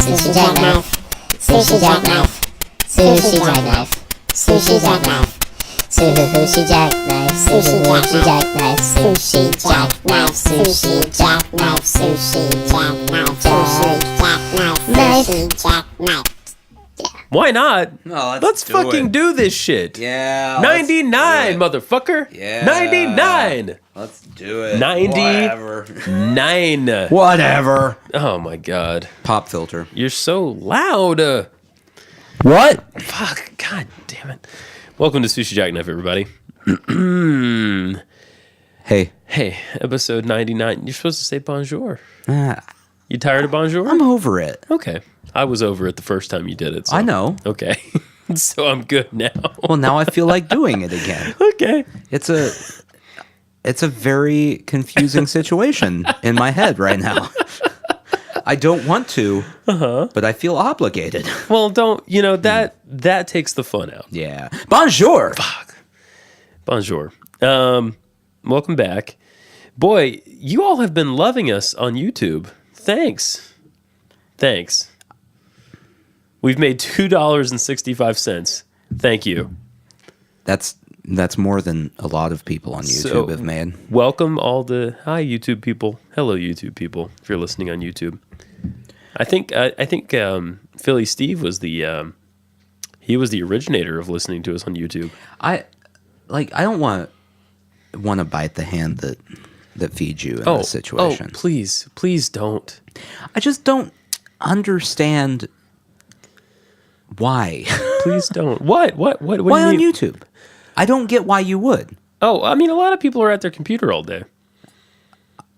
Sushi Jackknife. Sushi Jackknife. Sushi Jackknife. Sushi Jackknife. Sushi Jackknife. Sushi Jackknife. Sushi Jackknife. Sushi Jackknife. Sushi Jackknife. Sushi Jackknife. Why not? No, let's fucking do this shit. Yeah. 99, motherfucker. Yeah. 99. Let's do it. 99. Whatever. Oh my god. Pop filter. You're so loud. What? Fuck. God damn it. Welcome to Sushi Jackknife, everybody. Hey. Hey, episode 99. You're supposed to say bonjour. You tired of bonjour? I'm over it. Okay. I was over it the first time you did it. So. I know. Okay. So I'm good now. Well, now I feel like doing it again. Okay. It's a very confusing situation in my head right now. I don't want to, but I feel obligated. Well, that takes the fun out. Yeah. Bonjour. Fuck. Bonjour. Welcome back. Boy, you all have been loving us on YouTube. Thanks. We've made $2.65. Thank you. That's more than a lot of people on YouTube have made. Welcome all the hi YouTube people. Hello YouTube people. If you're listening on YouTube, I think Philly Steve was the originator of listening to us on YouTube. I don't want to bite the hand that feeds you in this situation. Oh, please don't. I just don't understand why. Please don't. What why do you on mean? YouTube? I don't get why you would. Oh, I mean, a lot of people are at their computer all day.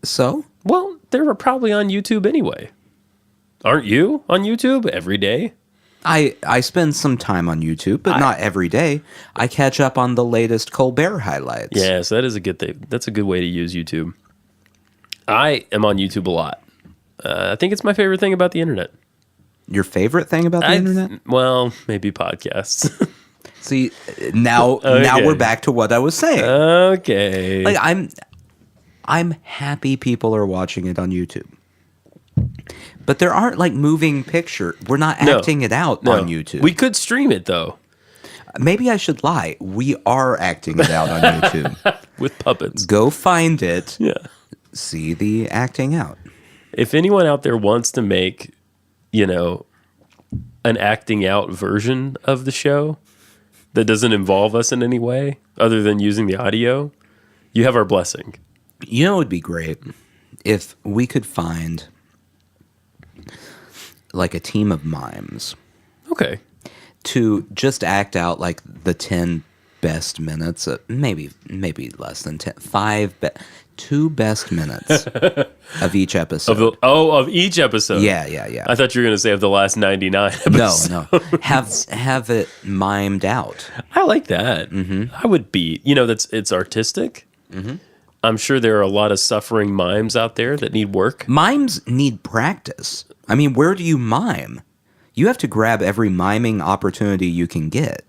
So? Well, they're probably on YouTube anyway. Aren't you on YouTube every day? I spend some time on YouTube, but not every day. I catch up on the latest Colbert highlights. Yes, that is a good thing. That's a good way to use YouTube. I am on YouTube a lot. I think it's my favorite thing about the internet. Your favorite thing about the internet? Well, maybe podcasts. See, now we're back to what I was saying. Okay. Like I'm happy people are watching it on YouTube. But there aren't like moving picture. We're not acting it out on YouTube. We could stream it though. Maybe I should lie. We are acting it out on YouTube. With puppets. Go find it. Yeah. See the acting out. If anyone out there wants to make, an acting out version of the show that doesn't involve us in any way other than using the audio, you have our blessing. You know, it would be great if we could find like a team of mimes. Okay. To just act out like the 10 best minutes, maybe less than 10, 2 best minutes of each episode. Of each episode? Yeah. I thought you were going to say of the last 99 episodes. No. Have it mimed out. I like that. Mm-hmm. I would be, it's artistic. Mm-hmm. I'm sure there are a lot of suffering mimes out there that need work. Mimes need practice. I mean, where do you mime? You have to grab every miming opportunity you can get.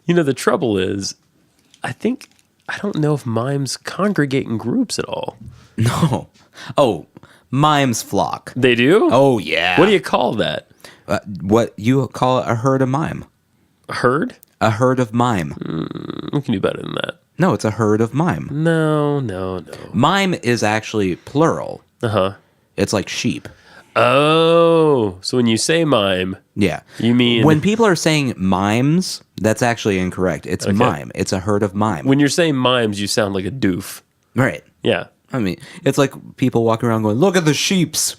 The trouble is, I don't know if mimes congregate in groups at all. No. Oh, mimes flock. They do? Oh, yeah. What do you call that? What you call a herd of mime. A herd? A herd of mime. We can do better than that. No, it's a herd of mime. No. Mime is actually plural. Uh-huh. It's like sheep. Oh, so when you say mime, yeah, you mean when people are saying mimes, that's actually incorrect. It's mime. It's a herd of mime. When you're saying mimes, you sound like a doof. Right. Yeah. I mean, it's like people walking around going, "Look at the sheeps.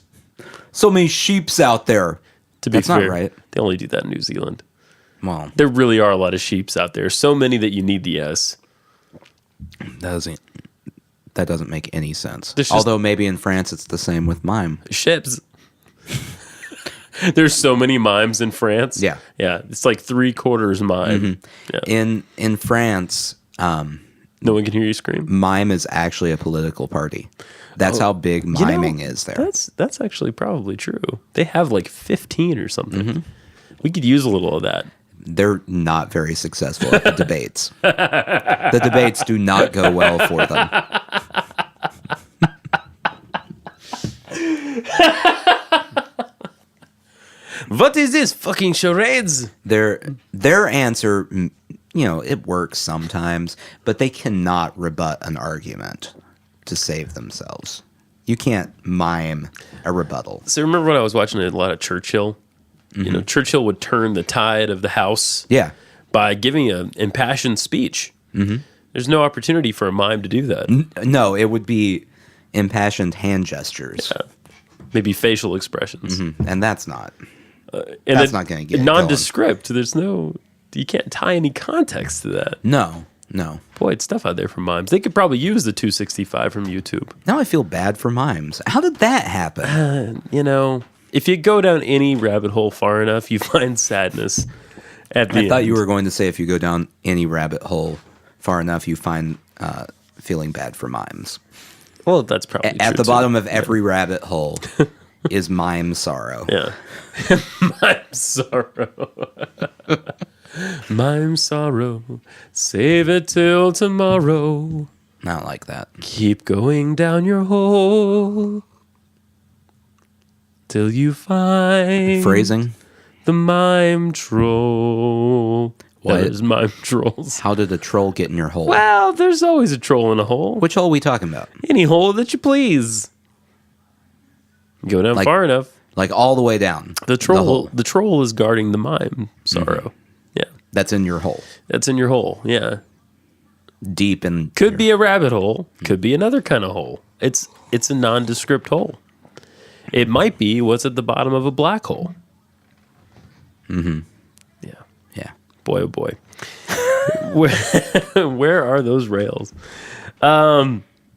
So many sheeps out there." That's not right. They only do that in New Zealand. Well, there really are a lot of sheeps out there. So many that you need the S. That doesn't make any sense. Although maybe in France it's the same with mime. Ships. There's so many mimes in France. Yeah. It's like 3/4 mime. Mm-hmm. Yeah. In France, no one can hear you scream. Mime is actually a political party. That's how big miming is there. That's actually probably true. They have like 15 or something. Mm-hmm. We could use a little of that. They're not very successful at the debates. The debates do not go well for them. What is this fucking charades? Their answer, it works sometimes, but they cannot rebut an argument to save themselves. You can't mime a rebuttal. So remember when I was watching a lot of Churchill? Churchill would turn the tide of the House by giving an impassioned speech. Mm-hmm. There's no opportunity for a mime to do that. No, it would be impassioned hand gestures. Yeah. Maybe facial expressions. Mm-hmm. And that's not. And that's not going to get nondescript. You can't tie any context to that. No. Boy, it's stuff out there for mimes. They could probably use the 265 from YouTube. Now I feel bad for mimes. How did that happen? If you go down any rabbit hole far enough, you find sadness at the end. I thought you were going to say if you go down any rabbit hole far enough, you find feeling bad for mimes. Well, that's probably at true the too. bottom of every rabbit hole is Mime Sorrow. Yeah. Mime Sorrow. Mime Sorrow. Save it till tomorrow. Not like that. Keep going down your hole till you find Phrasing? the mime troll. What? That is mime trolls. How did a troll get in your hole? Well, there's always a troll in a hole. Which hole are we talking about? Any hole that you please. Go down far enough. Like all the way down. The troll. hole. The troll is guarding the mime Sorrow. Yeah, That's in your hole. that's in your hole. Yeah, Deep in. could be a rabbit hole. Could be another kind of hole. It's a nondescript hole. It might be what's at the bottom of a black hole. Mm-hmm. Yeah. Yeah. Boy, oh boy. Where are those rails?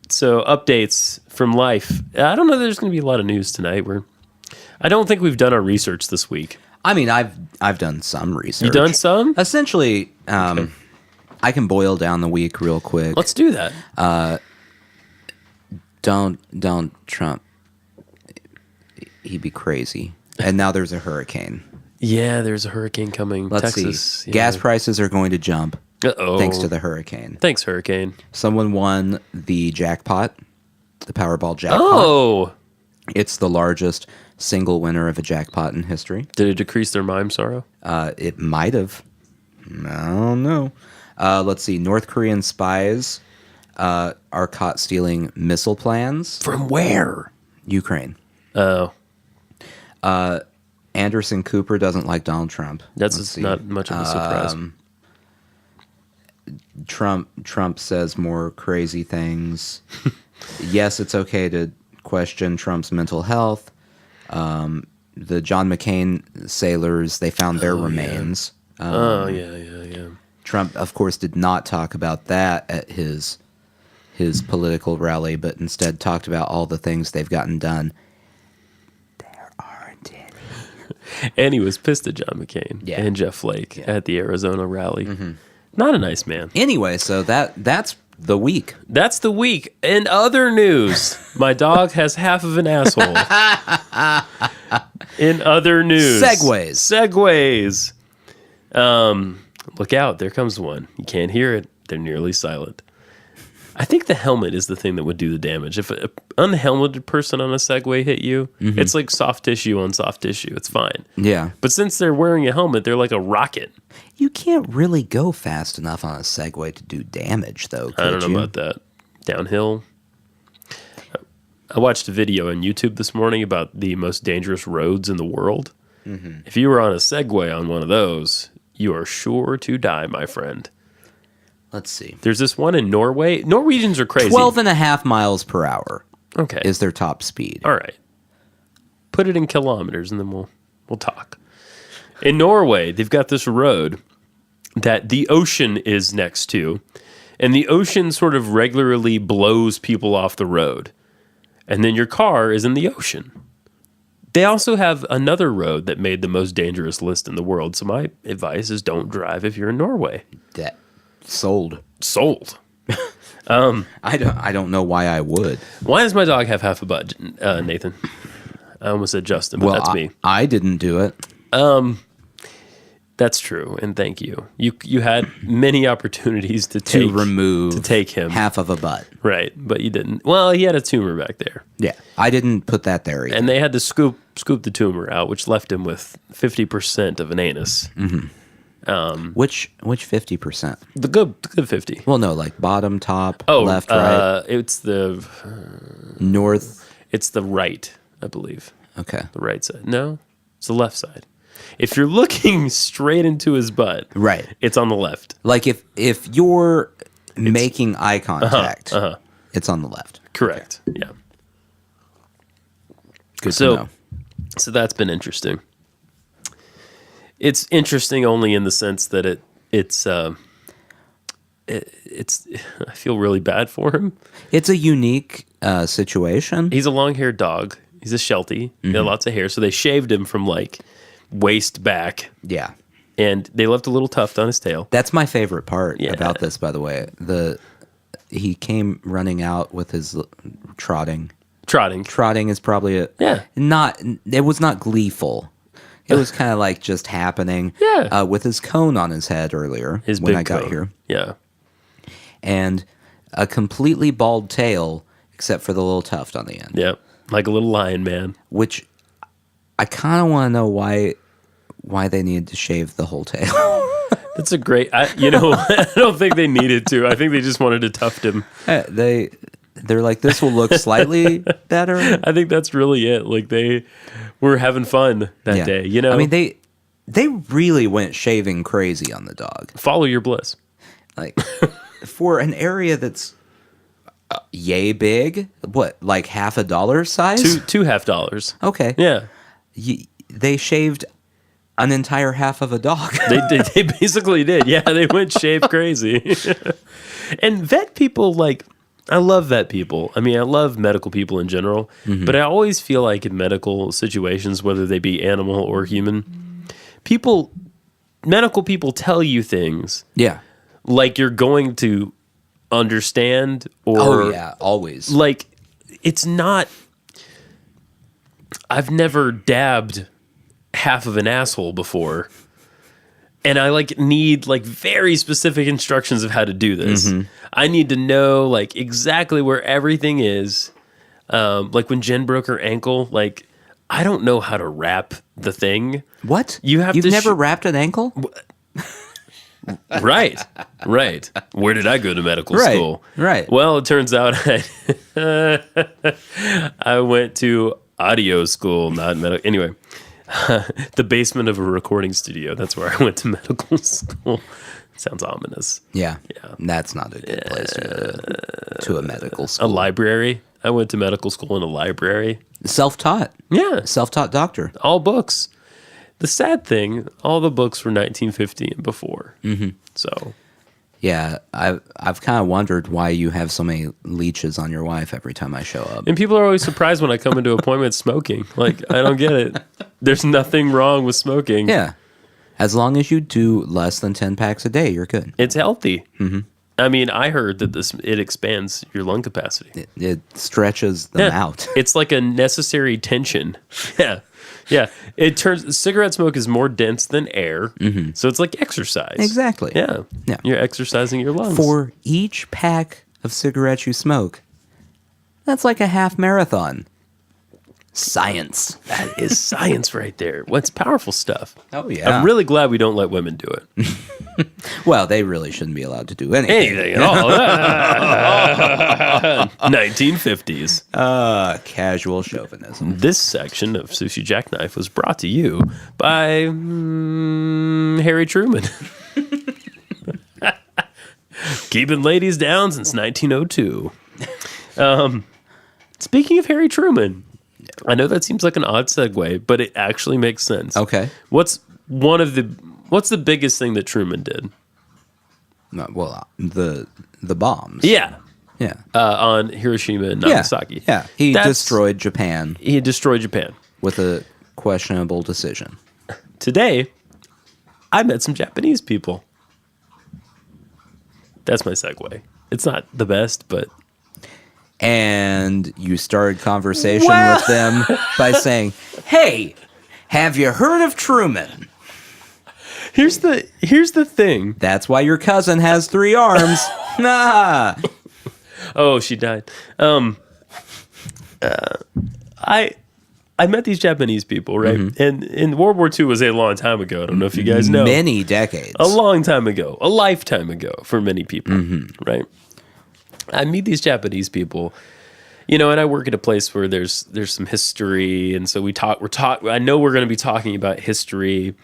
So updates from life. I don't know. There's going to be a lot of news tonight. I don't think we've done our research this week. I mean, I've done some research. You done some? Essentially, I can boil down the week real quick. Let's do that. Don't Trump. He'd be crazy. And now there's a hurricane. Yeah, there's a hurricane coming. Let's Texas. see. Yeah. Gas prices are going to jump Uh-oh. thanks to the hurricane. Thanks, hurricane. Someone won the jackpot, the Powerball jackpot. Oh. It's the largest single winner of a jackpot in history. Did it decrease their mime sorrow? It might have. I don't know. Let's see. North Korean spies are caught stealing missile plans. From where? Ukraine. Oh. Anderson Cooper doesn't like Donald Trump. That's not much of a surprise. Trump says more crazy things. Yes, it's okay to question Trump's mental health. The John McCain sailors, they found their remains. Yeah. Trump, of course, did not talk about that at his political rally, but instead talked about all the things they've gotten done. There aren't any. And he was pissed at John McCain and Jeff Flake at the Arizona rally. Mm-hmm. Not a nice man. Anyway, so that's the week. That's the week. In other news, my dog has half of an asshole. In other news. Segways. Look out. There comes one. You can't hear it. They're nearly silent. I think the helmet is the thing that would do the damage. If an unhelmeted person on a Segway hit you, it's like soft tissue on soft tissue. It's fine. Yeah. But since they're wearing a helmet, they're like a rocket. You can't really go fast enough on a Segway to do damage, though, could I don't know you? about that. Downhill. I watched a video on YouTube this morning about the most dangerous roads in the world. Mm-hmm. If you were on a Segway on one of those, you are sure to die, my friend. Let's see. There's this one in Norway. Norwegians are crazy. 12.5 miles per hour Okay. is their top speed. All right. Put it in kilometers and then we'll talk. In Norway, they've got this road that the ocean is next to, and the ocean sort of regularly blows people off the road. And then your car is in the ocean. They also have another road that made the most dangerous list in the world. So my advice is don't drive if you're in Norway. That sold. I don't know why I would. Why does my dog have half a butt, Nathan? I almost said Justin, but that's me. I didn't do it. That's true, and thank you. You had many opportunities to take him half of a butt. Right, but you didn't. Well, he had a tumor back there. Yeah, I didn't put that there either. And they had to scoop the tumor out, which left him with 50% of an anus. Which 50%? The good 50. Well, no, like bottom, top, left, right. It's the north. It's the right, I believe. Okay. The right side. No, it's the left side. If you're looking straight into his butt, right, it's on the left. Like if you're making eye contact, it's on the left. Correct. Okay. Yeah. Good to know. So that's been interesting. It's interesting only in the sense that it's I feel really bad for him. It's a unique situation. He's a long-haired dog. He's a Sheltie. He had lots of hair, so they shaved him from like waist back. Yeah. And they left a little tuft on his tail. That's my favorite part about this, by the way. He came running out with his trotting. Trotting is probably it was not gleeful. It was kind of like just happening. Yeah. With his cone on his head earlier when I got here. Yeah. And a completely bald tail except for the little tuft on the end. Yep. Like a little lion man. Which I kind of want to know why they needed to shave the whole tail. That's a great. I don't think they needed to. I think they just wanted to tuft him. They're like, this will look slightly better. I think that's really it. Like they were having fun that day. You know, I mean they really went shaving crazy on the dog. Follow your bliss. Like for an area that's yay big, what, like $50 size? Two $50. Okay. Yeah. They shaved an entire half of a dog. They basically did. Yeah, they went shave crazy. And vet people, like, I love vet people. I mean, I love medical people in general, but I always feel like in medical situations, whether they be animal or human, medical people tell you things. Yeah. Like you're going to understand or always. Like it's not I've never dabbed half of an asshole before. And I need very specific instructions of how to do this. I need to know exactly where everything is. Like when Jen broke her ankle, I don't know how to wrap the thing. What? You've never wrapped an ankle? Right. Where did I go to medical school? Right. Well, it turns out I went to audio school, not medical. Anyway, the basement of a recording studio. That's where I went to medical school. Sounds ominous. Yeah. That's not a good place to a medical school. A library. I went to medical school in a library. Self-taught. Yeah. Self-taught doctor. All books. The sad thing, all the books were 1950 and before. So, yeah, I've kind of wondered why you have so many leeches on your wife every time I show up. And people are always surprised when I come into appointments smoking. I don't get it. There's nothing wrong with smoking. Yeah, as long as you do less than 10 packs a day, you're good. It's healthy. I mean, I heard that it expands your lung capacity. It stretches them out. It's like a necessary tension. Yeah. Cigarette smoke is more dense than air, so it's like exercise. Exactly. Yeah. You're exercising your lungs. For each pack of cigarettes you smoke, that's like a half marathon. Science. That is science right there. What's powerful stuff. Oh, yeah. I'm really glad we don't let women do it. Well, they really shouldn't be allowed to do anything at all. 1950s. Casual chauvinism. This section of Sushi Jackknife was brought to you by Harry Truman. Keeping ladies down since 1902. Speaking of Harry Truman, I know that seems like an odd segue, but it actually makes sense. Okay. What's the biggest thing that Truman did? Well, the bombs. Yeah. Yeah. On Hiroshima and Nagasaki. Yeah. He destroyed Japan. He destroyed Japan. With a questionable decision. Today, I met some Japanese people. That's my segue. It's not the best, but... And you started conversation with them by saying, "Hey, have you heard of Truman?" Here's the thing. That's why your cousin has 3 arms. Nah. Oh, she died. I met these Japanese people, right? And in World War II was a long time ago. I don't know if you guys know. Many decades. A long time ago. A lifetime ago for many people, right? I meet these Japanese people, and I work at a place where there's some history, and so I know we're going to be talking about history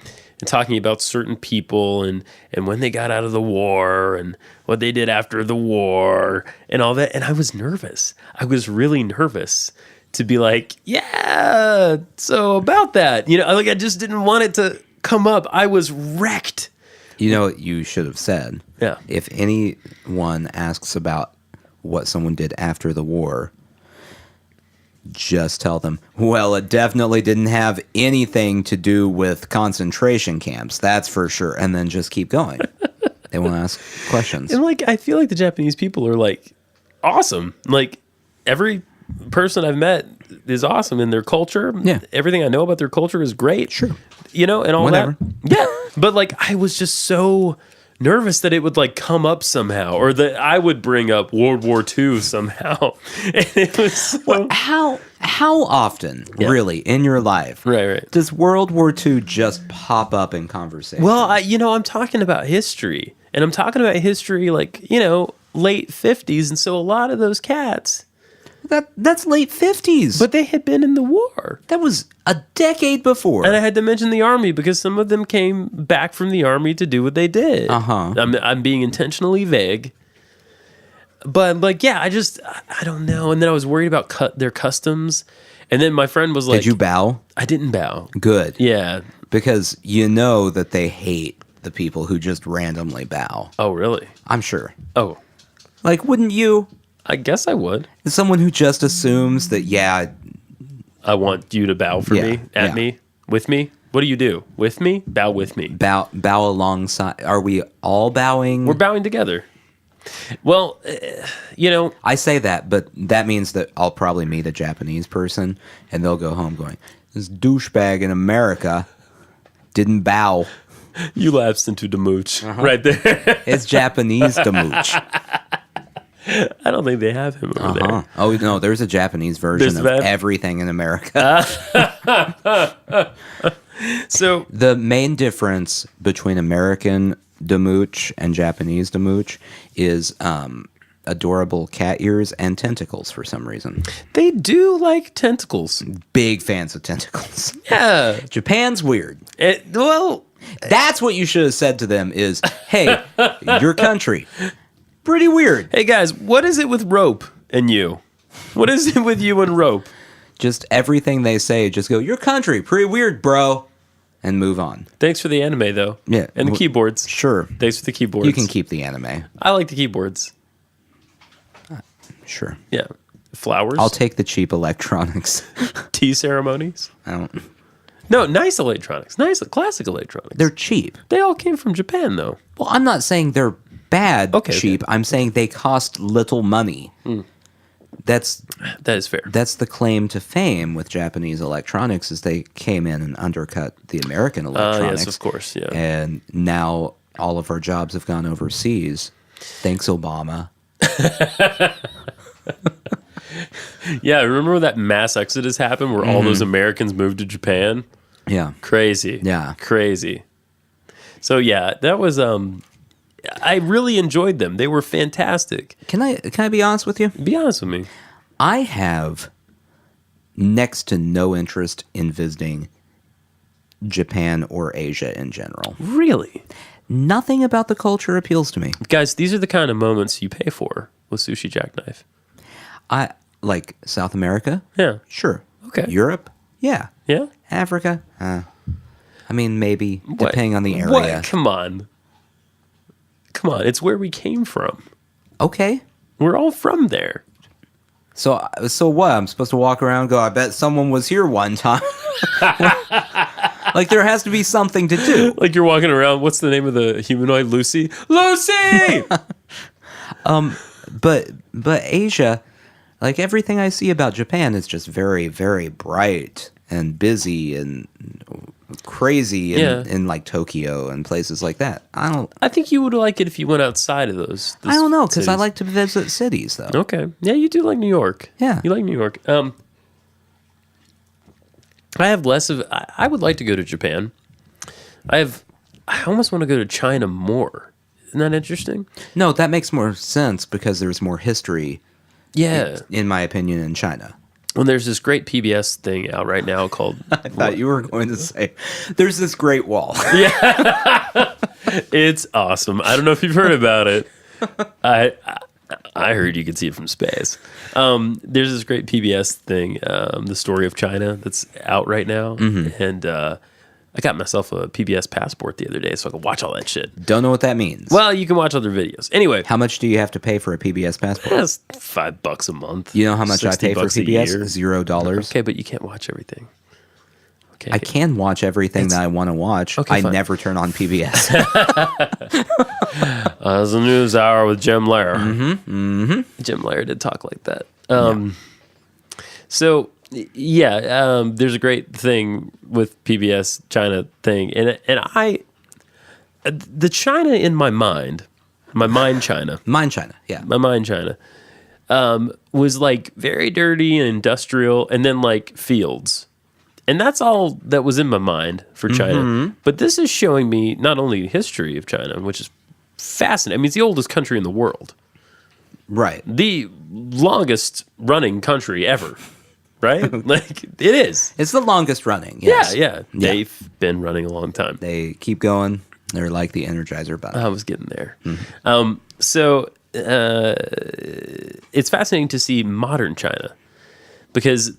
and talking about certain people and when they got out of the war and what they did after the war and all that. And I was nervous. I was really nervous to be like, yeah, so about that. I just didn't want it to come up. I was wrecked. You know what you should have said? Yeah. If anyone asks about what someone did after the war, just tell them, well, it definitely didn't have anything to do with concentration camps. That's for sure. And then just keep going. They won't ask questions. And I feel like the Japanese people are awesome. Every person I've met is awesome in their culture. Yeah. Everything I know about their culture is great. Sure. And all Whatever. that. Yeah. But I was just so nervous that it would come up somehow, or that I would bring up World War II somehow. And it was so... How often, really, in your life, right, does World War II just pop up in conversation? Well, I'm talking about history, and I'm talking about history late 50s, and so a lot of those cats, that's late 50s. but they had been in the war. that was a decade before. And I had to mention the army because some of them came back from the army to do what they did. Uh-huh. I'm being intentionally vague. But I don't know. And then I was worried about their customs. And then my friend was like, Did you bow? I didn't bow. Good. Yeah. Because you know that they hate the people who just randomly bow. Oh, really? I'm sure. Oh, Wouldn't you? I guess I would. Someone who just assumes that, I want you to bow for me, at me, with me. What do you do? With me? Bow with me. bow alongside. Are we all bowing? We're bowing together. Well, I say that, but that means that I'll probably meet a Japanese person, and they'll go home going, this douchebag in America didn't bow. you lapsed into the mooch right there. It's Japanese to mooch. I don't think they have him over there. Oh, no, there's a Japanese version of everything in America. So The main difference between American demooch and Japanese demooch is adorable cat ears and tentacles for some reason. they do like tentacles. Big fans of tentacles. Yeah. Japan's weird. Well, That's what you should have said to them is, hey, your country, pretty weird. hey guys, what is it with rope and you? What is it with you and rope? Just everything they say, just go, your country, pretty weird, bro, and move on. Thanks for the anime though. Yeah. And the keyboards. Sure. Thanks for the keyboards. You can keep the anime. I like the keyboards. Sure. Yeah. Flowers. I'll take the cheap electronics. Tea ceremonies. I don't. No, nice electronics. Nice classic electronics. They're cheap. They all came from Japan though. Well, I'm not saying they're bad Okay, cheap. okay. I'm saying they cost little money. That's That is fair. that's the claim to fame with Japanese electronics is they came in and undercut the American electronics. Yes, of course. Yeah. And now all of our jobs have gone overseas. Thanks, Obama. Yeah, remember when that mass exodus happened where all those Americans moved to Japan? Yeah. Crazy. Yeah. Crazy. So yeah, that was I really enjoyed them. They were fantastic. Can I be honest with you? Be honest with me. I have next to no interest in visiting Japan or Asia in general. Really? Nothing about the culture appeals to me. Guys, these are the kind of moments you pay for with Sushi Jackknife. I like South America. Yeah. Sure. Okay. Europe. Yeah. Yeah? Africa. I mean, maybe What? depending on the area. What? Come on. Come on. It's where we came from. Okay. We're all from there. So what? I'm supposed to walk around and go, I bet someone was here one time. Like, there has to be something to do. Like you're walking around. What's the name of the humanoid? Lucy? Lucy! But Asia, like everything I see about Japan is just very, very bright and busy and crazy in, Yeah. in like Tokyo and places like that. I think you would like it if you went outside of those. I don't know, because I cities. like to visit cities, though. Okay. Yeah, you do like New York. Yeah. You like New York. I have less of. I would like to go to Japan. I almost want to go to China more. Isn't that interesting? No, that makes more sense because there's more history, Yeah. in my opinion, in China. Well, there's this great PBS thing out right now called. I thought you were going to say, there's this great wall. It's awesome. I don't know if you've heard about it. I heard you could see it from space. There's this great PBS thing, the story of China, that's out right now, and I got myself a PBS passport the other day so I could watch all that shit. Don't know what that means. Well, you can watch other videos. Anyway, How much do you have to pay for a PBS passport? that's $5 a month. You know how much I pay for $60 a PBS? year. $0. Okay, but you can't watch everything. Okay, I can watch everything that I want to watch. Okay, I fine. never turn on PBS. It's a news hour with Jim Lair. Jim Lair did talk like that. So, yeah, there's a great thing with PBS China thing, and the China in my mind China, Mine China, yeah. my mind China, was like very dirty and industrial, and then like fields. And that's all that was in my mind for China. But this is showing me not only history of China, which is fascinating. I mean, it's the oldest country in the world. Right. The longest running country ever, right? Like, it is. It's the longest running. Yes. Yeah. They've been running a long time. They keep going. They're like the Energizer Bunny. I was getting there. So it's fascinating to see modern China because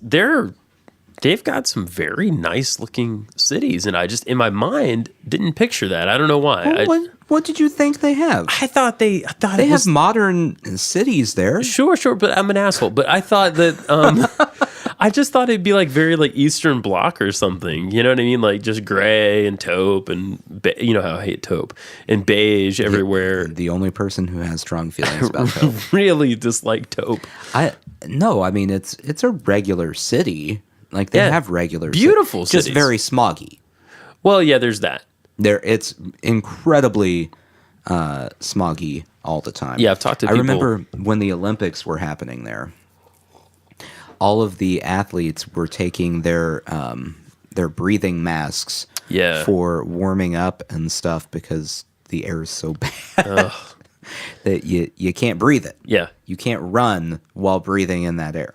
they've got some very nice looking cities, and I just in my mind didn't picture that. I don't know why. What did you think they have? I thought they They have modern cities there. Sure, but I'm an asshole. But I thought that I just thought it'd be like very like Eastern Bloc or something. You know what I mean? Like just gray and taupe and you know how I hate taupe and beige everywhere. The only person who has strong feelings about taupe. Really dislike taupe. No, I mean it's a regular city. Like they Yeah. have regular Beautiful just cities. very smoggy. Well, yeah, there's that. It's incredibly smoggy all the time. Yeah, I've talked to people. I remember when the Olympics were happening there. All of the athletes were taking their breathing masks for warming up and stuff because the air is so bad that you can't breathe it. Yeah. You can't run while breathing in that air.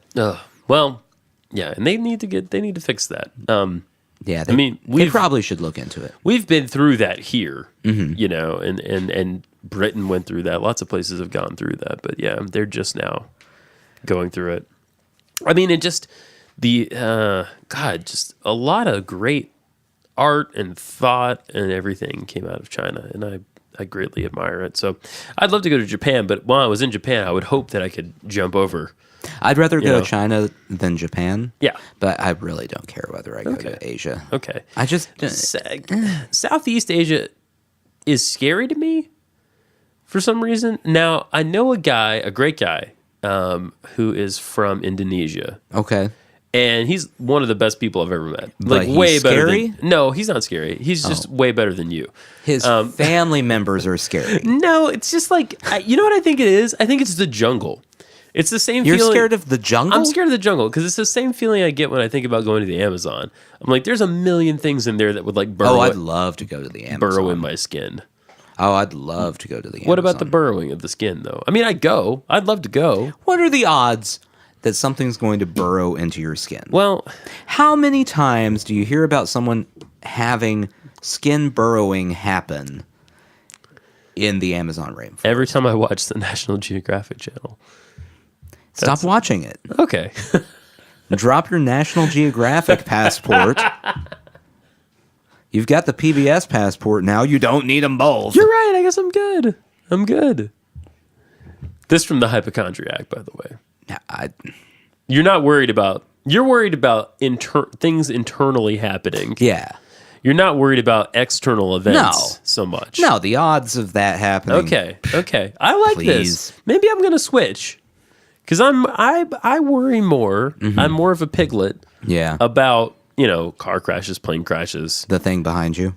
Well, yeah, and they need to fix that. Yeah, they they probably should look into it. We've been through that here, you know, and Britain went through that. Lots of places have gone through that, but yeah, they're just now going through it. I mean, it just just a lot of great art and thought and everything came out of China, and I greatly admire it. So I'd love to go to Japan, but while I was in Japan, I would hope that I could jump over. I'd rather go to China than Japan. Yeah. But I really don't care whether I go to Asia. Okay. I just... Southeast Asia is scary to me for some reason. Now, I know a great guy, who is from Indonesia. Okay. And he's one of the best people I've ever met. But he's way better scary? No, he's not scary. He's just way better than you. His family members are scary. No, it's just like, you know what I think it is? I think it's the jungle. It's the same feeling. You're scared of the jungle? I'm scared of the jungle because it's the same feeling I get when I think about going to the Amazon. I'm like, there's a million things in there that would like burrow. Oh, I'd love to go to the Amazon. Burrow in my skin. Oh, I'd love to go to the Amazon. What about the burrowing of the skin, though? I mean, I'd love to go. What are the odds that something's going to burrow into your skin? Well, how many times do you hear about someone having skin burrowing happen in the Amazon rainforest? every time I watch the National Geographic channel. Stop watching it. Okay. Drop your National Geographic passport. You've got the PBS passport now. You don't need them both. You're right. I guess I'm good. This from the hypochondriac, by the way. You're not worried about... You're worried about things internally happening. Yeah. You're not worried about external events so much. No, the odds of that happening. Okay. I like this. Maybe I'm going to switch. Because I worry more. I'm more of a piglet. Yeah. About car crashes, plane crashes, The thing behind you.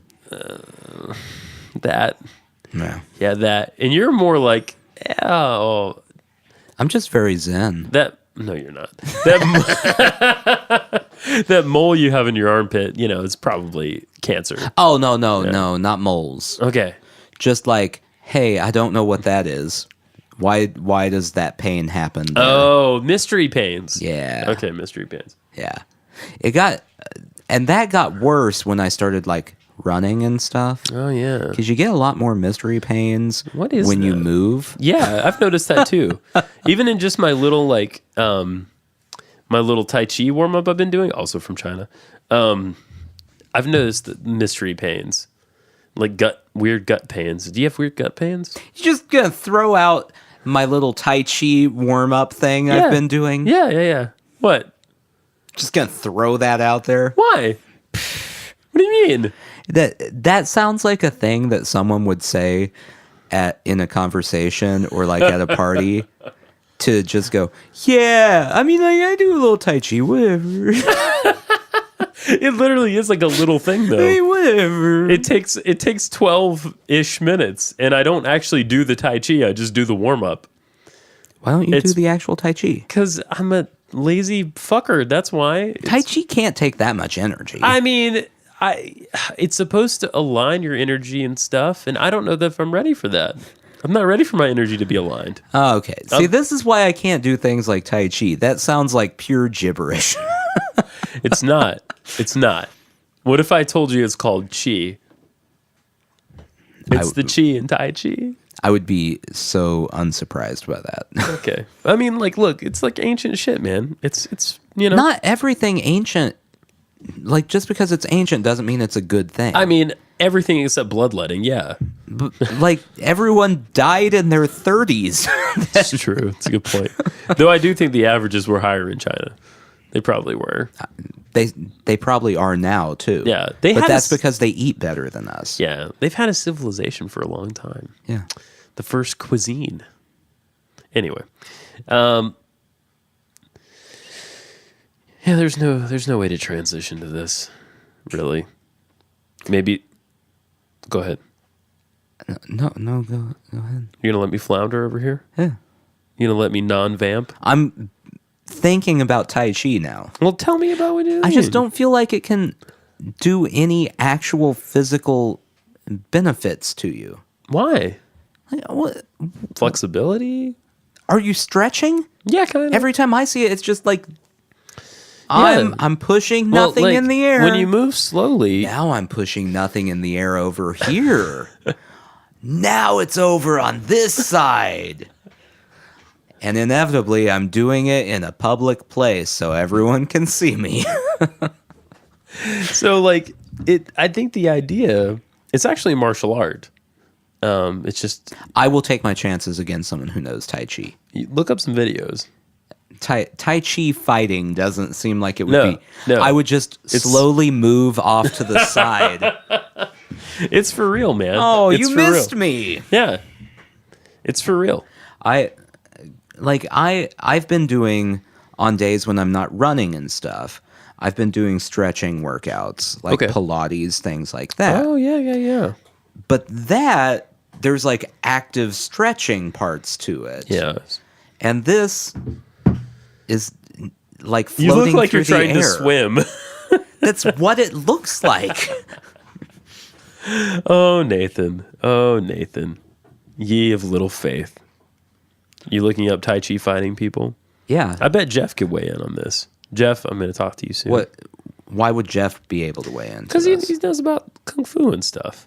that. Yeah. Yeah, that. And you're more like, oh, I'm just very zen. that. No, you're not. That, that mole you have in your armpit, it's probably cancer. Oh, no, not moles. Okay. Just like, hey, I don't know what that is. Why does that pain happen there? Oh, mystery pains. Yeah. Okay, mystery pains. Yeah. And that got worse when I started like running and stuff. Oh, yeah. Because you get a lot more mystery pains What is when you that? move. Yeah, I've noticed that too. Even in just my little my little Tai Chi warm up I've been doing, also from China. I've noticed the mystery pains, like weird gut pains. Do you have weird gut pains? You're just going to throw out my little Tai Chi warm up thing I've been doing. Yeah. What? Just going to throw that out there. Why? What do you mean? That sounds like a thing that someone would say in a conversation or like at a party to just go, yeah, I mean, like I do a little Tai Chi, whatever. It literally is like a little thing though. Hey, whatever. It takes 12-ish minutes, and I don't actually do the Tai Chi. I just do the warm up. Why don't you do the actual Tai Chi? Because I'm a lazy fucker. That's why. Tai Chi can't take that much energy. I mean, it's supposed to align your energy and stuff, and I don't know that if I'm ready for that. I'm not ready for my energy to be aligned. Oh, okay. See, this is why I can't do things like Tai Chi. That sounds like pure gibberish. It's not. It's not. What if I told you it's called Chi? It's the Chi in Tai Chi. I would be so unsurprised by that. Okay. I mean, like, look, it's like ancient shit, man. It's Not everything ancient, like just because it's ancient doesn't mean it's a good thing. I mean, everything except bloodletting, yeah. Like everyone died in their 30s. That's true. It's a good point. Though I do think the averages were higher in China. They probably were. They probably are now too. Yeah, but that's because they eat better than us. Yeah, they've had a civilization for a long time. Yeah. The first cuisine. Anyway, yeah, there's no way to transition to this, really. Maybe, go ahead. No, go ahead. You're gonna let me flounder over here? Yeah. You gonna let me non-vamp? I'm thinking about Tai Chi now. Well, tell me about what it is. I just don't feel like it can do any actual physical benefits to you. Why? Like, what? Flexibility? Are you stretching? Yeah, kind of. Every time I see it, it's just like I'm pushing nothing in the air. When you move slowly. Now I'm pushing nothing in the air over here. Now it's over on this side. And inevitably, I'm doing it in a public place so everyone can see me. So, like, I think the idea, it's actually a martial art. It's just... I will take my chances against someone who knows Tai Chi. You look up some videos. Tai Chi fighting doesn't seem like it would be. No. I would just slowly move off to the side. It's for real, man. Oh, It's you for missed real. me. Yeah. It's for real. I've been doing, on days when I'm not running and stuff, I've been doing stretching workouts, like Pilates, things like that. Oh, yeah. But there's like active stretching parts to it. Yeah. And this is like floating You look like through you're trying the to air. swim. That's what it looks like. Oh, Nathan. Ye of little faith. You looking up Tai Chi fighting people? Yeah. I bet Jeff could weigh in on this. Jeff, I'm going to talk to you soon. What? Why would Jeff be able to weigh in? Because he knows about Kung Fu and stuff.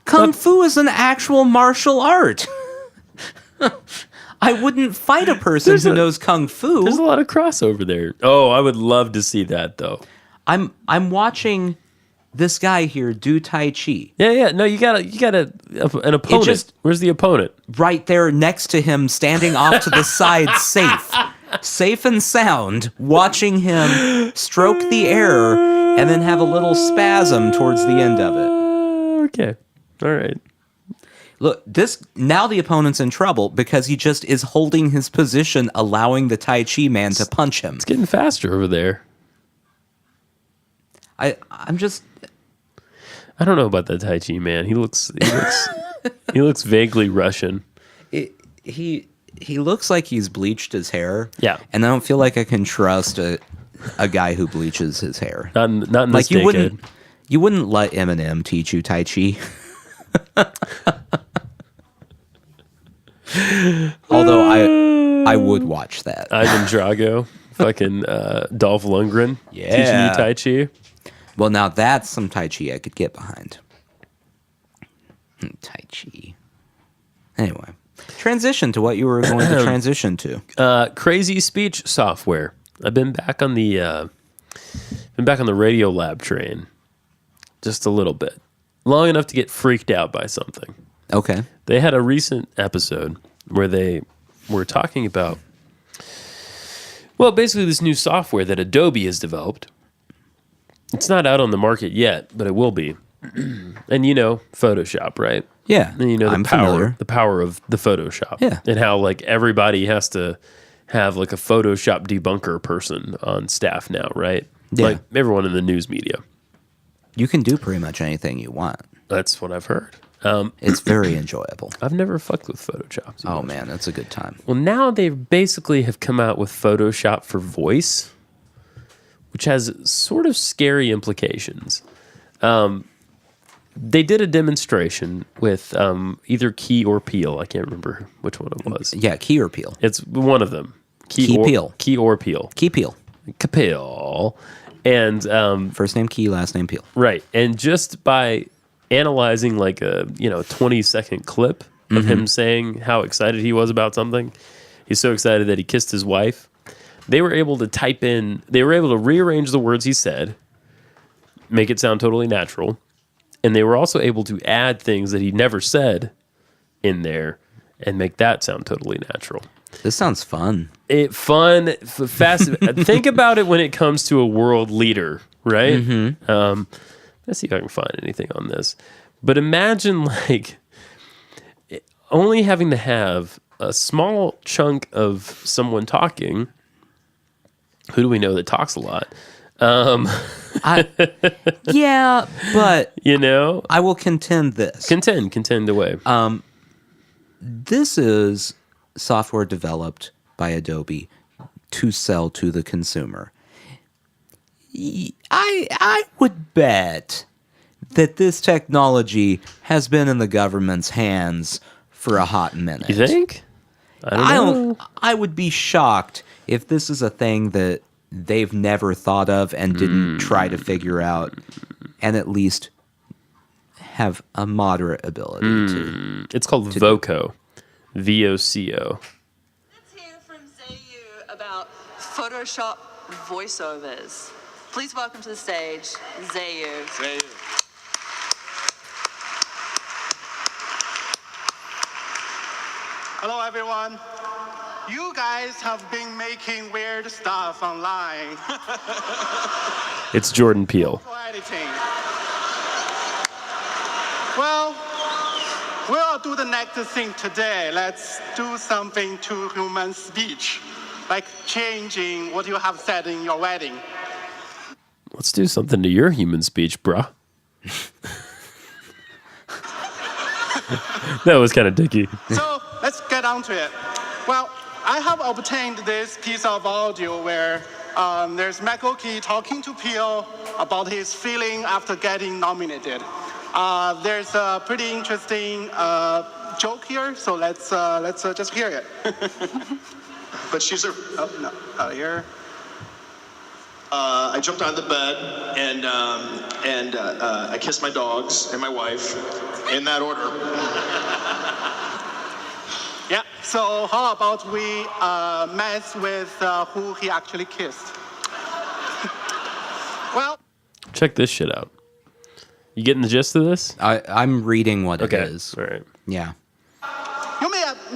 Kung Fu is an actual martial art. I wouldn't fight a person who knows Kung Fu. There's a lot of crossover there. Oh, I would love to see that, though. I'm watching this guy here do Tai Chi. Yeah. No, you got an opponent. Where's the opponent? Right there next to him, standing off to the side, safe and sound, watching him stroke the air and then have a little spasm towards the end of it. Okay. All right. Look, now the opponent's in trouble because he just is holding his position, allowing the Tai Chi man to punch him. It's getting faster over there. I'm just. I don't know about that Tai Chi man. He looks he looks vaguely Russian. He looks like he's bleached his hair. Yeah. And I don't feel like I can trust a guy who bleaches his hair. Not in Like this decade. you wouldn't let Eminem teach you Tai Chi. Although I would watch that. Ivan Drago, fucking Dolph Lundgren teaching Yeah. you Tai Chi. Well, now that's some Tai Chi I could get behind. Tai Chi. Anyway, transition to what you were going to transition to. Crazy speech software. I've been back on the Radio Lab train just a little bit, long enough to get freaked out by something. Okay. They had a recent episode where they were talking about, well, basically this new software that Adobe has developed. It's not out on the market yet, but it will be. And you know Photoshop, right? Yeah. And you know I'm familiar. the power of the Photoshop. Yeah. And how like everybody has to have like a Photoshop debunker person on staff now, right? Yeah. Like everyone in the news media. You can do pretty much anything you want. That's what I've heard. It's very enjoyable. I've never fucked with Photoshop. Oh man, that's a good time. Well, now they basically have come out with Photoshop for voice, which has sort of scary implications. They did a demonstration with either Key or Peele. I can't remember which one it was. Yeah, Key or Peel. It's one of them. Key Peele. Key or Peele. Key Peel. Capel. And First name Key, last name Peel. right. And just by analyzing like a 20-second clip of him saying how excited he was about something, he's so excited that he kissed his wife. They were able to rearrange the words he said, make it sound totally natural. And they were also able to add things that he never said in there and make that sound totally natural. This sounds fun. Fast. Think about it when it comes to a world leader, right? Let's see if I can find anything on this. But imagine like only having to have a small chunk of someone talking. Who do we know that talks a lot? Yeah, but I will contend this. Contend away. This is software developed by Adobe to sell to the consumer. I would bet that this technology has been in the government's hands for a hot minute. You think? I don't know. I would be shocked if this is a thing that they've never thought of and didn't try to figure out and at least have a moderate ability to. It's called VOCO. VOCO. Let's hear from Zayu about Photoshop voiceovers. Please welcome to the stage, Zayu. Hello, everyone. You guys have been making weird stuff online. It's Jordan Peele. Editing. Well, we'll do the next thing today. Let's do something to human speech, like changing what you have said in your wedding. Let's do something to your human speech, bruh. That was kind of dicky. So let's get on to it. Well, I have obtained this piece of audio where there's Michael Key talking to Peele about his feeling after getting nominated. There's a pretty interesting joke here, so let's just hear it. But she's a. Oh, no, here. I jumped on the bed and I kissed my dogs and my wife in that order. Yeah, so how about we mess with who he actually kissed? Well, Check this shit out. You getting the gist of this? I'm reading what it Okay. is. All right. Yeah.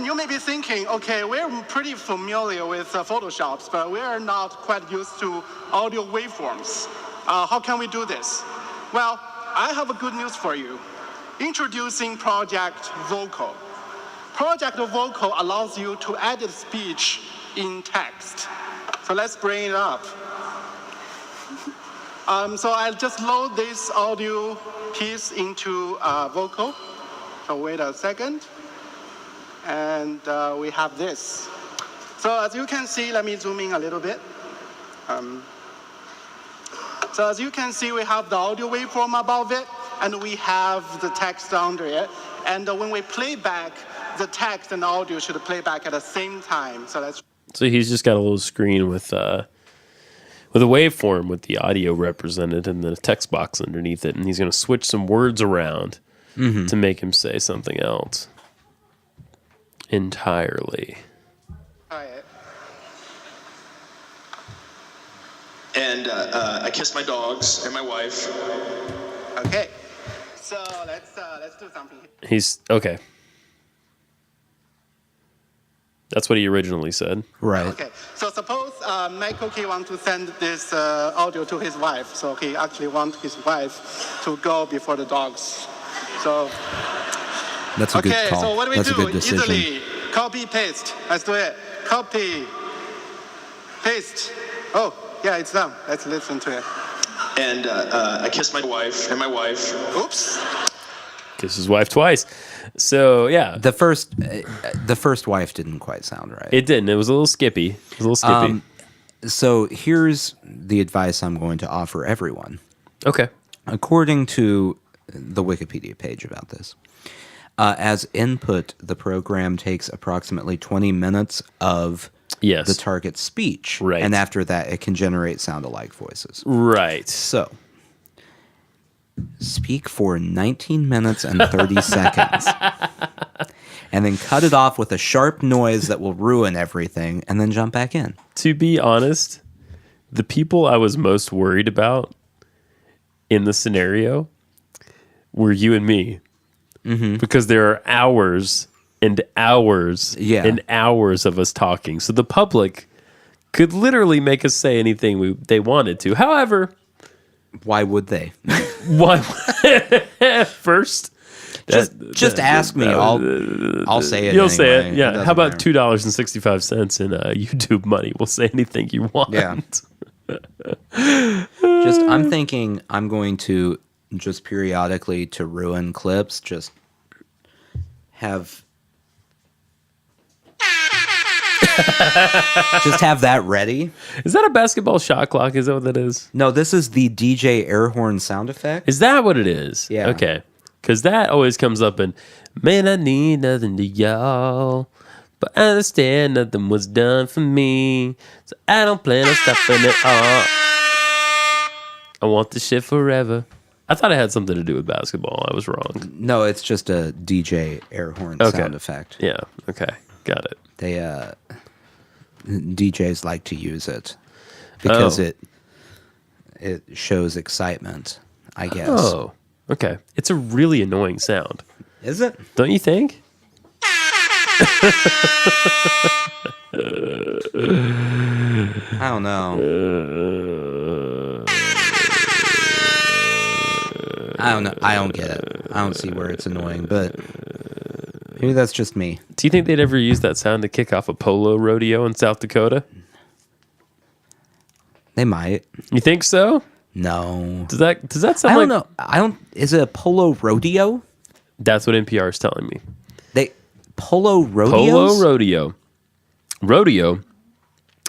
you may be thinking, okay, we're pretty familiar with Photoshops, but we are not quite used to audio waveforms. How can we do this? Well, I have a good news for you. Introducing Project Vocal. Project Vocal allows you to edit speech in text. So let's bring it up. So I'll just load this audio piece into vocal. So wait a second. And we have this. So as you can see, let me zoom in a little bit. So as you can see, we have the audio waveform above it, and we have the text under it. And when we play back, the text and the audio should play back at the same time. So he's just got a little screen with a waveform with the audio represented and the text box underneath it, and he's going to switch some words around to make him say something else entirely. All right. And I kiss my dogs and my wife. Okay. So let's do something. He's okay. That's what he originally said. Right. Okay. So suppose Michael K wants to send this audio to his wife. So he actually wants his wife to go before the dogs. So. That's a good call. So what do we That's do? a good decision. Easily copy paste. Let's do it. Copy paste. Oh yeah, it's done. Let's listen to it. And I kiss my wife and my wife. Oops. Kiss his wife twice. So yeah, The first wife didn't quite sound right. it didn't. It was a little skippy. It was a little skippy. So here's the advice I'm going to offer everyone. Okay. According to the Wikipedia page about this, as input, the program takes approximately 20 minutes of Yes. the target's speech. Right. And after that, it can generate sound-alike voices. Right. So, speak for 19 minutes and 30 seconds. And then cut it off with a sharp noise that will ruin everything, and then jump back in. To be honest, the people I was most worried about in the scenario were you and me. Because there are hours and hours and hours of us talking. So the public could literally make us say anything they wanted to. However, why would they? why first? Just ask me. I'll say it. You'll anyway. say it. Yeah. doesn't How about matter. $2.65 in YouTube money? We'll say anything you want. Yeah. I'm thinking I'm going to just periodically, to ruin clips, just have that ready. Is that a basketball shot clock? Is that what that is? No, this is the DJ air horn sound effect. Is that what it is? Yeah. Okay. Because that always comes up in, man, I need nothing to y'all, but I understand nothing was done for me, so I don't plan on stopping it all. I want this shit forever. I thought it had something to do with basketball. I was wrong. No, it's just a DJ air horn sound effect. Yeah. Okay. Got it. They DJs like to use it because it shows excitement, I guess. Oh. Okay. It's a really annoying sound. Is it? Don't you think? I don't know. I don't know. I don't get it. I don't see where it's annoying, but maybe that's just me. Do you think they'd ever use that sound to kick off a polo rodeo in South Dakota? They might. You think so? No. Does that sound I don't like? know. Is it a polo rodeo? That's what NPR is telling me. Polo rodeos? Polo rodeo. Rodeo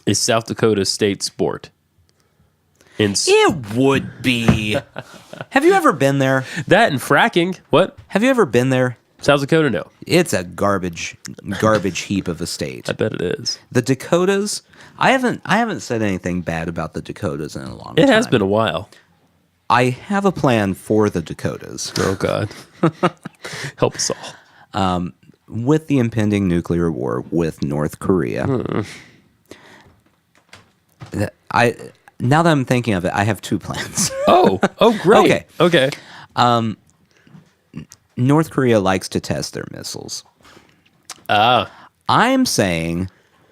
is South Dakota's state sport. It would be. Have you ever been there? That and fracking. What? Have you ever been there? South Dakota? No. It's a garbage heap of a state. I bet it is. The Dakotas. I haven't said anything bad about the Dakotas in a long time. It has been a while. I have a plan for the Dakotas. Oh God. Help us all. With the impending nuclear war with North Korea. Now that I'm thinking of it, I have two plans. Oh, great. Okay. North Korea likes to test their missiles. Ah. I'm saying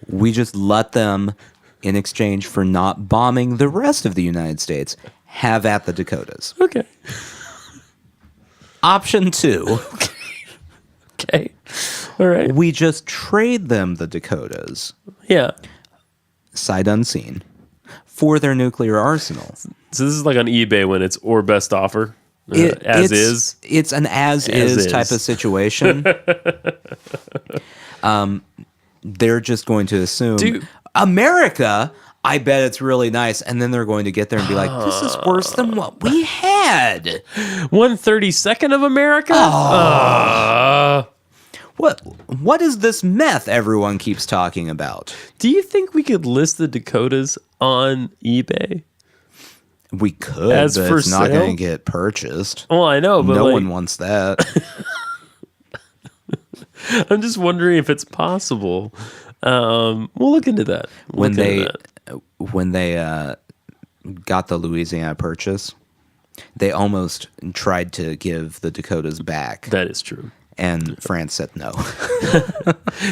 we just let them, in exchange for not bombing the rest of the United States, have at the Dakotas. Okay. Option 2. Okay. All right. We just trade them the Dakotas, Yeah. sight unseen, for their nuclear arsenal. So this is like on eBay when it's or best offer. It's an as is type of situation. They're just going to assume America, I bet it's really nice, and then they're going to get there and be like, this is worse than what we had. 1/32 of America? What is this meth everyone keeps talking about? Do you think we could list the Dakotas on eBay? We could, As but for it's not sale? going to get purchased. Well, I know, but No like, one wants that. I'm just wondering if it's possible. We'll look into that. When they got the Louisiana Purchase, they almost tried to give the Dakotas back. That is true. And France said no.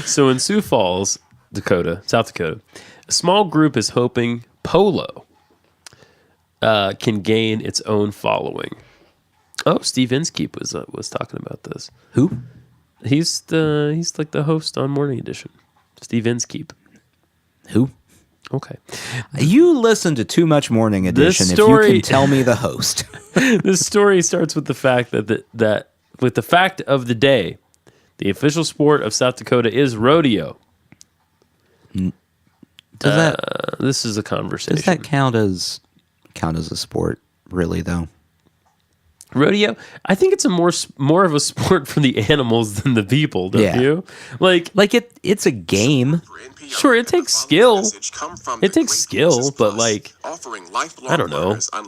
So in Sioux Falls, Dakota, South Dakota, a small group is hoping polo can gain its own following. Oh, Steve Inskeep was talking about this. Who? He's like the host on Morning Edition. Steve Inskeep. Who? Okay. You listen to too much Morning Edition if you can tell me the host. This story starts with the fact that with the fact of the day, the official sport of South Dakota is rodeo. This is a conversation. Does that count as a sport, really, though? Rodeo? I think it's more of a sport for the animals than the people, don't you? Like it's a game. Sure, it takes skill. It takes skill, but like, I don't know. I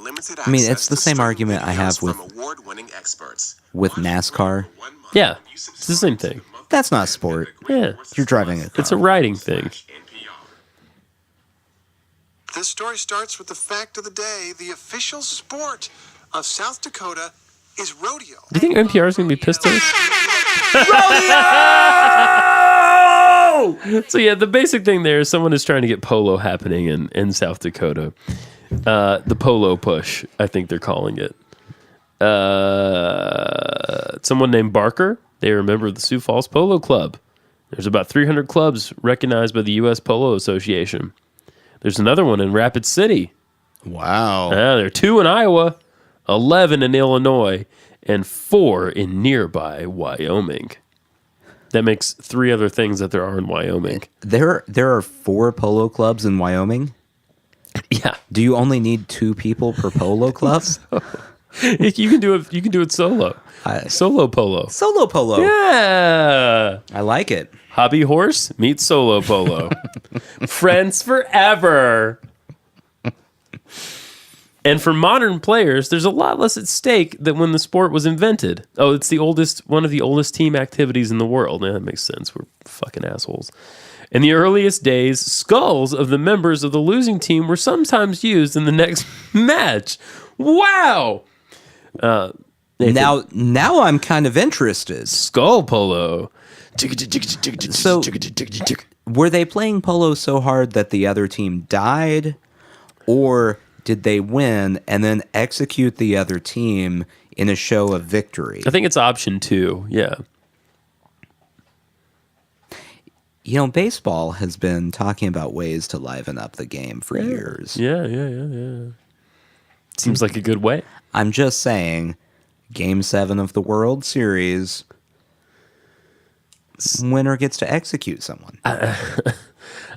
mean, it's the same argument I have with NASCAR. Yeah, it's the same thing. That's not a sport. Yeah, You're driving a car. it's a riding thing. This story starts with the fact of the day. The official sport of South Dakota is rodeo. Do you think NPR is going to be pissed at us? So yeah, the basic thing there is someone is trying to get polo happening in South Dakota. The polo push, I think they're calling it. Someone named Barker, they are a member of the Sioux Falls Polo Club. There's about 300 clubs recognized by the U.S. Polo Association. There's another one in Rapid City. Wow. There are 2 in Iowa, 11 in Illinois, and 4 in nearby Wyoming. That makes 3 other things that there are in Wyoming. There are 4 polo clubs in Wyoming? Yeah. Do you only need 2 people per polo club? You can do it solo. Solo polo. Solo polo. Yeah. I like it. Hobby horse meets solo polo. Friends forever. And for modern players, there's a lot less at stake than when the sport was invented. Oh, it's one of the oldest team activities in the world. Yeah, that makes sense. We're fucking assholes. In the earliest days, skulls of the members of the losing team were sometimes used in the next match. Wow. Now I'm kind of interested. Skull polo. So, were they playing polo so hard that the other team died? Or did they win and then execute the other team in a show of victory? I think it's option 2. Yeah. You know, baseball has been talking about ways to liven up the game for years. Yeah. Seems like a good way. I'm just saying, Game 7 of the World Series, winner gets to execute someone.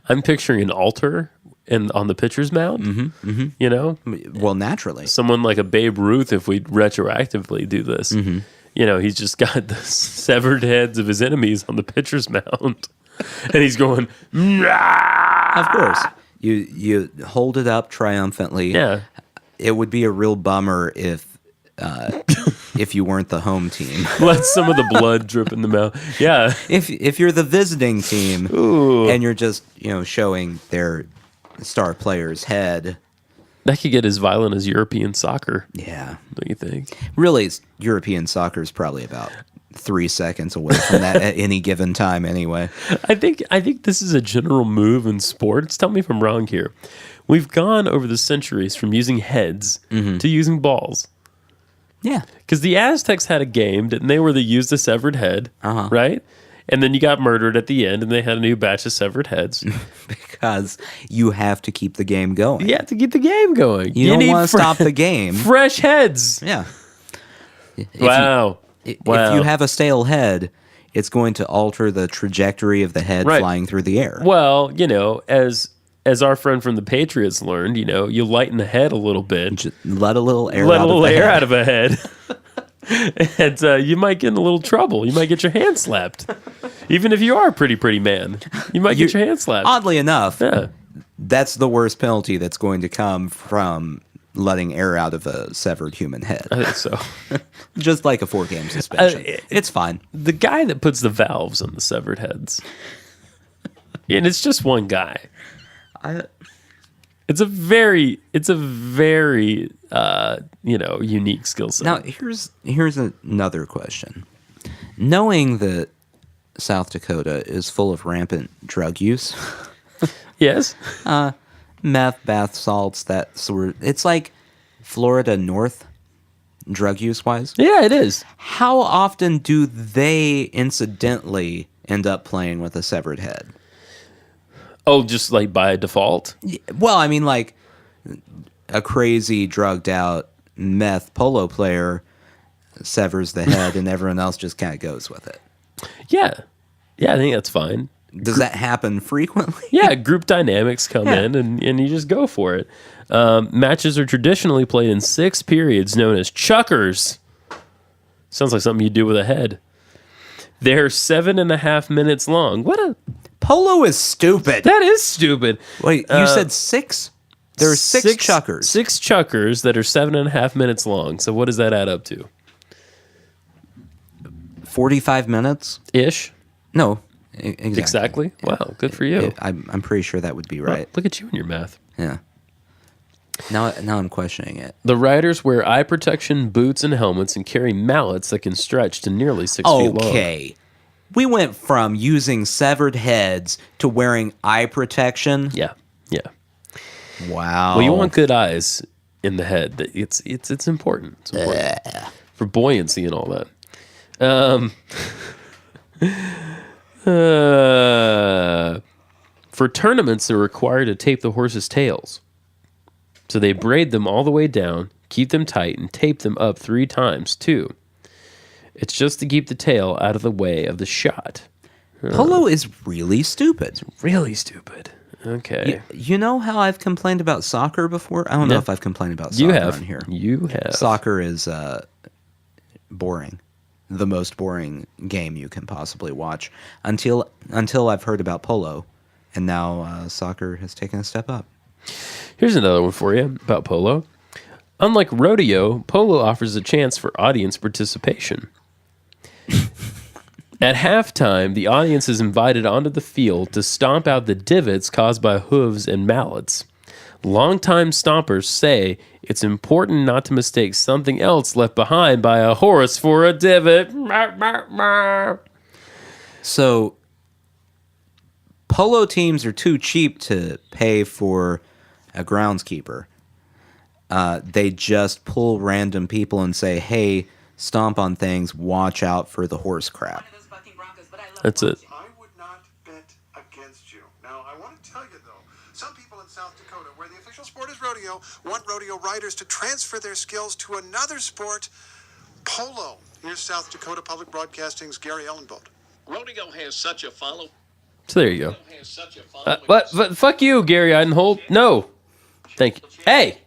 I'm picturing an altar on the pitcher's mound. You know? Well, naturally. Someone like a Babe Ruth, if we retroactively do this. You know, he's just got the severed heads of his enemies on the pitcher's mound. And he's going, nah! Of course. You hold it up triumphantly. Yeah. It would be a real bummer if you weren't the home team. Let some of the blood drip in the mouth. Yeah. If you're the visiting team and you're just, showing their star player's head. That could get as violent as European soccer. Yeah. Don't you think? Really, European soccer is probably about 3 seconds away from that at any given time anyway. I think this is a general move in sports. Tell me if I'm wrong here. We've gone over the centuries from using heads to using balls. Yeah. Because the Aztecs had a game, didn't they, where they used a severed head, right? And then you got murdered at the end, and they had a new batch of severed heads. Because you have to keep the game going. You have to keep the game going. You don't need want to stop the game. Fresh heads. Yeah. Wow. If you have a stale head, it's going to alter the trajectory of the head flying through the air. Well, as our friend from the Patriots learned, you lighten the head a little bit. Just let a little air out of a head. And you might get in a little trouble. You might get your hand slapped. Even if you are a pretty man, you might get your hand slapped. Oddly enough, Yeah. that's the worst penalty that's going to come from letting air out of a severed human head. I think so. Just like a 4-game suspension. It's fine. The guy that puts the valves on the severed heads, and it's just one guy. It's a very unique skill set. Now, here's another question. Knowing that South Dakota is full of rampant drug use, Yes. meth, bath salts, that sort of, it's like Florida North, drug use wise. Yeah, it is. How often do they incidentally end up playing with a severed head? Oh, just like by default? Well, I mean, like a crazy drugged out meth polo player severs the head and everyone else just kind of goes with it. Yeah. Yeah, I think that's fine. Does that happen frequently? Yeah, group dynamics come in and you just go for it. Matches are traditionally played in 6 periods known as chukkers. Sounds like something you do with a head. They're 7.5 minutes long. Polo is stupid. That is stupid. Wait, you said 6? There are 6 chukkers. 6 chukkers that are 7.5 minutes long. So what does that add up to? 45 minutes? Ish. No, exactly. Wow, good for you. I'm pretty sure that would be right. Look at you and your math. Yeah. Now I'm questioning it. The riders wear eye protection, boots, and helmets and carry mallets that can stretch to nearly 6 feet long. Okay. We went from using severed heads to wearing eye protection. Yeah. Wow. Well, you want good eyes in the head. It's important. It's important for buoyancy and all that. For tournaments, they're required to tape the horses' tails. So they braid them all the way down, keep them tight, and tape them up 3 times, too. It's just to keep the tail out of the way of the shot. Polo is really stupid. Really stupid. Okay. You know how I've complained about soccer before? I don't know if I've complained about soccer on here. You have. Soccer is boring. The most boring game you can possibly watch until I've heard about polo, and now soccer has taken a step up. Here's another one for you about polo. Unlike rodeo, polo offers a chance for audience participation. At halftime, the audience is invited onto the field to stomp out the divots caused by hooves and mallets. Longtime stompers say it's important not to mistake something else left behind by a horse for a divot. So, polo teams are too cheap to pay for a groundskeeper. They just pull random people and say, hey, stomp on things, watch out for the horse crap. That's it. I would not bet against you. Now, I want to tell you, though, some people in South Dakota, where the official sport is rodeo, want rodeo riders to transfer their skills to another sport, polo. Here's South Dakota Public Broadcasting's Gary Ellenbold. Rodeo has such a follow. So there you go. But fuck you, Gary Eidenholt. No. Thank you. Hey.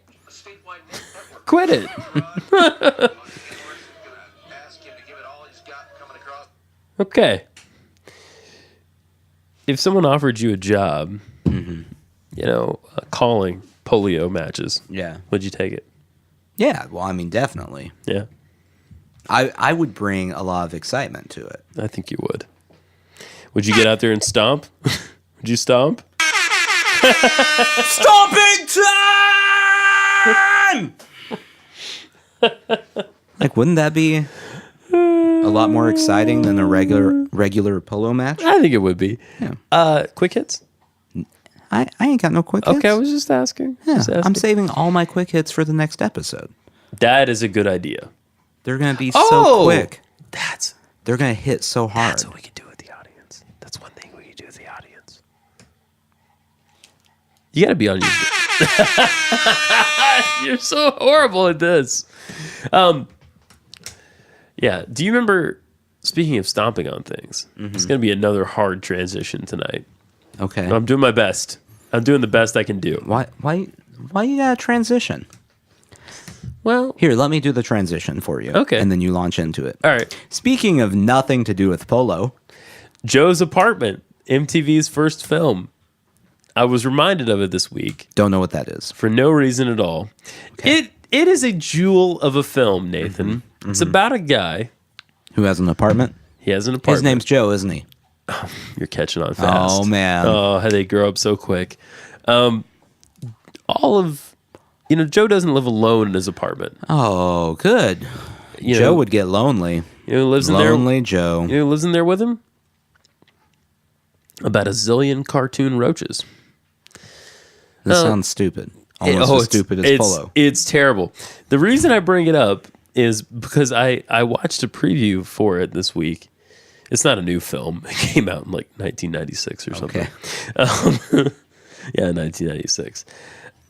Quit it. Okay. If someone offered you a job, calling polio matches, Yeah. would you take it? Yeah, well, I mean, definitely. Yeah, I would bring a lot of excitement to it. I think you would. Would you get out there and stomp? Would you stomp? Stomping time! Like, wouldn't that be a lot more exciting than a regular polo match? I think it would be. Yeah. Quick hits? I ain't got no quick hits. Okay, I was just asking. Yeah, Just asking. I'm saving all my quick hits for the next episode. That is a good idea. They're going to be so quick. That's They're going to hit so hard. That's what we can do with the audience. You got to be on your. You're so horrible at this. Yeah. Do you remember? Speaking of stomping on things, it's going to be another hard transition tonight. Okay. I'm doing my best. I'm doing the best I can do. Why you gotta transition? Well, Here, let me do the transition for you. Okay. And then you launch into it. all right. Speaking of nothing to do with polo, Joe's Apartment, MTV's first film. I was reminded of it this week don't know what that is. for no reason at all. It is a jewel of a film, Nathan. It's about a guy. Who has an apartment? He has an apartment. His name's Joe, isn't he? You're catching on fast. Oh, man. Oh, how they grow up so quick. Joe doesn't live alone in his apartment. Oh, good. You Joe know, would get lonely. You know who lives in there? Lonely Joe. You know who lives in there with him? About a zillion cartoon roaches. This sounds stupid. Almost as stupid as polo. It's terrible. The reason I bring it up is because I watched a preview for it this week. It's not a new film. It came out in like 1996 or something. Okay. Yeah, 1996.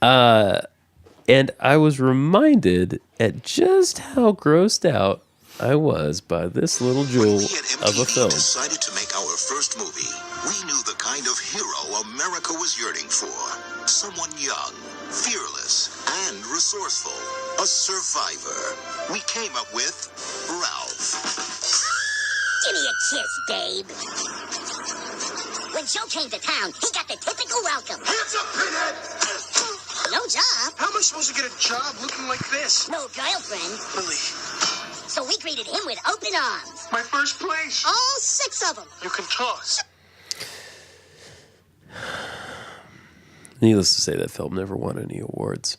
And I was reminded at just how grossed out I was by this little jewel When we at of a MTV film. decided to make our first movie, we knew the kind of hero America was yearning for. Someone young, fearless, and resourceful. A survivor. We came up with Ralph. Give me a kiss, babe. When Joe came to town, he got the typical welcome. Hands up, Pinhead! No job, How am I supposed to get a job looking like this? no girlfriend. Lily, So we greeted him with open arms. my first place. All 6 of them. You can toss. Needless to say, that film never won any awards.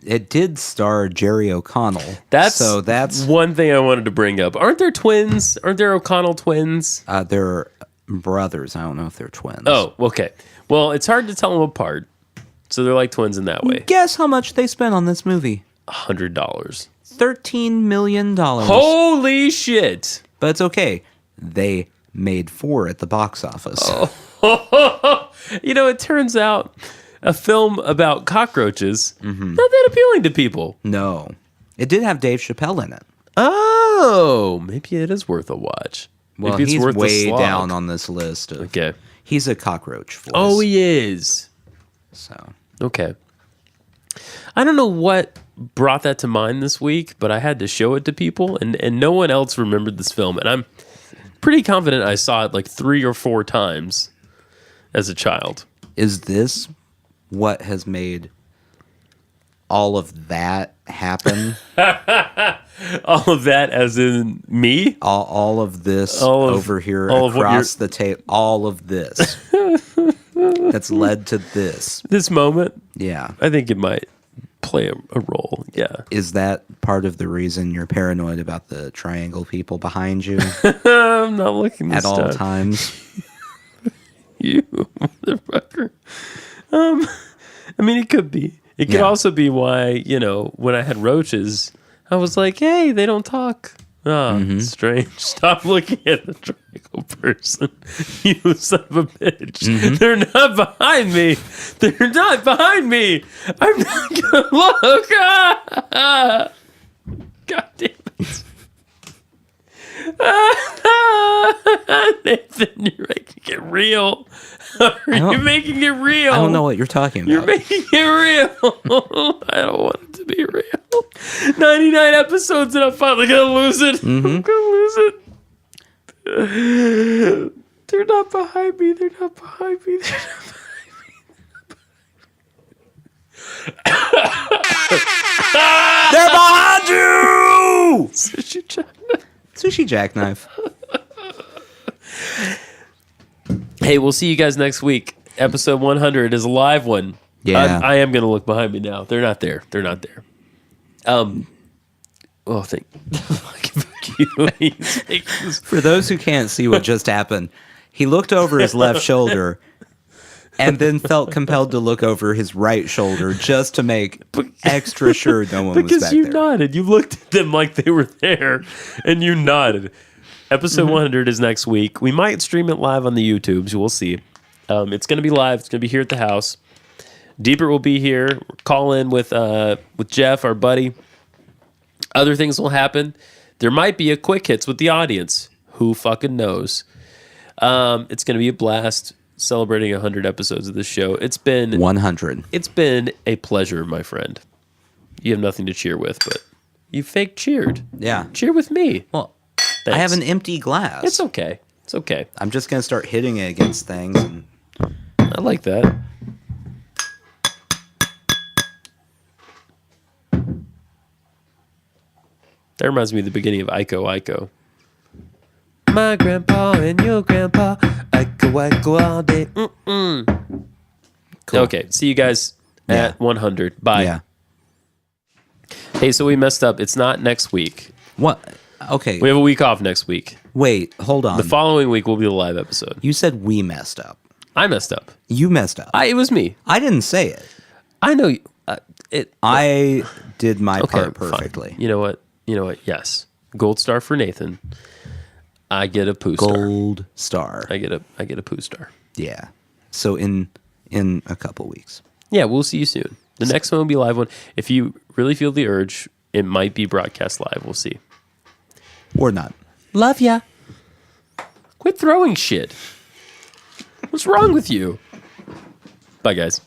It did star Jerry O'Connell. That's That's one thing I wanted to bring up. Aren't there twins? Aren't there O'Connell twins? they're brothers. I don't know if they're twins. Oh, okay. Well, it's hard to tell them apart. So they're like twins in that way. Guess how much they spent on this movie? $100. $13 million. Holy shit. But it's okay. They made 4 at the box office. It turns out a film about cockroaches not that appealing to people. No. It did have Dave Chappelle in it. Oh, maybe it is worth a watch. Well, Maybe it's he's worth a way slog. down on this list. Okay. He's a cockroach voice. Oh, he is. So Okay. I don't know what brought that to mind this week, but I had to show it to people, and no one else remembered this film. And I'm pretty confident I saw it like 3 or 4 times as a child. is this what has made all of that happen? All of that as in me? all of this All of- over here all of what across the tape. All of this that's led to this. This moment? Yeah. I think it might play a role. Yeah. Is that part of the reason you're paranoid about the triangle people behind you I'm not looking this at all time. times? You motherfucker. I mean, it could be. It could Yeah. also be why, when I had roaches, I was like, hey, they don't talk. Ah, strange. Stop looking at the triangle person. You son of a bitch. They're not behind me. They're not behind me. I'm not going to look. Ah! God damn it. Nathan, you're making it real. You're making it real. I don't know what you're talking about. You're making it real. I don't want it to be real. 99 episodes and I'm finally going to lose it. I'm going to lose it. They're not behind me. They're not behind me. They're not They're behind you! Sushi Jackknives. Sushi Jackknife. Hey, we'll see you guys next week. Episode 100 is a live one. Yeah. I am going to look behind me now. They're not there. They're not there. Well, thank you. For those who can't see what just happened, he looked over his left shoulder and then felt compelled to look over his right shoulder just to make extra sure no one was Because back you there. nodded. You looked at them like they were there, and you nodded. Episode 100 is next week. We might stream it live on the YouTubes. We'll see. It's going to be live. It's going to be here at the house. Deeper will be here. Call in with Jeff, our buddy. Other things will happen. There might be a quick hits with the audience. Who fucking knows? It's going to be a blast celebrating 100 episodes of this show. It's been 100. It's been a pleasure, my friend. You have nothing to cheer with, but you fake cheered. Yeah. Cheer with me. Well, Thanks. I have an empty glass. It's okay. It's okay. I'm just going to start hitting it against things. And I like that. That reminds me of the beginning of Iko Iko. My grandpa and your grandpa, Iko Iko all day. Mm-mm. Cool. Okay, see you guys at 100. Bye. Yeah. Hey, so we messed up. It's not next week. What? Okay. We have a week off next week. Wait, hold on. The following week will be the live episode. You said we messed up. I messed up. You messed up. It was me. I didn't say it. I know. It. I did my Okay, part perfectly. fine. You know what? Yes. Gold star for Nathan. I get a poo star. Gold star. I get a poo star. Yeah. So in a couple weeks. Yeah, we'll see you soon. The next one will be a live one. If you really feel the urge, it might be broadcast live. We'll see. Or not. Love ya. Quit throwing shit. What's wrong with you? Bye, guys.